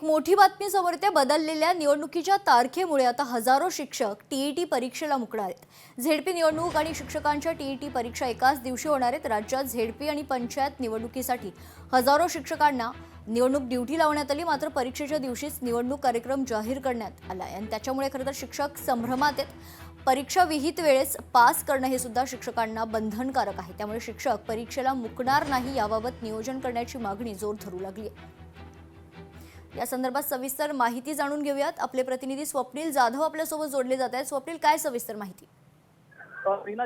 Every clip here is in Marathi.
एक मोठी बातमी समोर येते। बदललेल्या निवडणुकीच्या तारखेमुळे आता हजारो शिक्षक टीईटी परीक्षेला मुकणार आहेत। झेडपी निवडणूक आणि शिक्षकांच्या टीईटी परीक्षा एकाच दिवशी होणार आहेत। राज्यात झेडपी आणि पंचायत निवडणुकीसाठी हजारो शिक्षकांना निवडणूक ड्युटी लावण्यात आली, मात्र परीक्षेच्या दिवशीच निवडणूक कार्यक्रम जाहीर करण्यात आला आणि त्याच्यामुळे खरं तर शिक्षक संभ्रमात आहेत। परीक्षा विहित वेळेस पास करणं हे सुद्धा शिक्षकांना बंधनकारक आहे, त्यामुळे शिक्षक परीक्षेला मुकणार नाही याबाबत नियोजन करण्याची मागणी जोर धरू लागली आहे। या संदर्भात सविस्तर माहिती जाणून घेऊयात। आपले प्रतिनिधी स्वप्नील जाधव आपल्यासोबत जोडले जात आहेत। स्वप्नील, काय सविस्तर माहिती?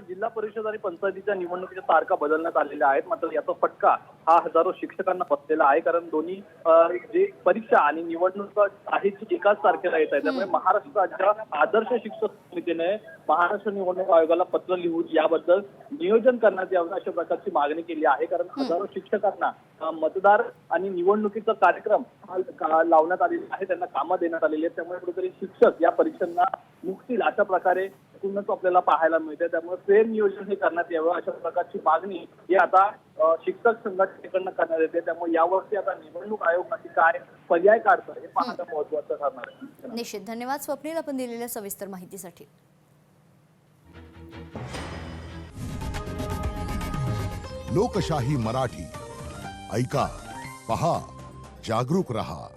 जिल्हा परिषद आणि पंचायतीच्या निवडणुकीच्या तारखा बदलण्यात आलेल्या आहेत, मात्र याचा फटका हा हजारो शिक्षकांना बसलेला आहे। कारण दोन्ही जे परीक्षा आणि निवडणूक आहे ती एकाच तारखेला येत आहे, त्यामुळे महाराष्ट्र राज्य आदर्श शिक्षक समितीने महाराष्ट्र निवडणूक आयोगाला पत्र लिहून याबद्दल नियोजन करण्यात यावं अशा प्रकारची मागणी केली आहे। कारण हजारो शिक्षकांना मतदार आणि निवडणुकीचा कार्यक्रम लावण्यात आलेला आहे, त्यांना कामं देण्यात आलेली आहेत, त्यामुळे कुठेतरी शिक्षक या परीक्षांना मुकतील अशा प्रकारे एकूणच आपल्याला पाहायला मिळते। त्यामुळे फेर नियोजन हे करण्यात यावं अशा प्रकारची मागणी ही आता शिक्षक संघटनेकडून करण्यात येते। त्यामुळे यावर्षी आता निवडणूक आयोग नक्की काय पर्याय काढतं हे पाहणं महत्त्वाचं ठरणार आहे। निश्चित धन्यवाद स्वप्नील, आपण दिलेल्या सविस्तर माहितीसाठी। लोकशाही मराठी ऐका, पहा, जागरूक रहा।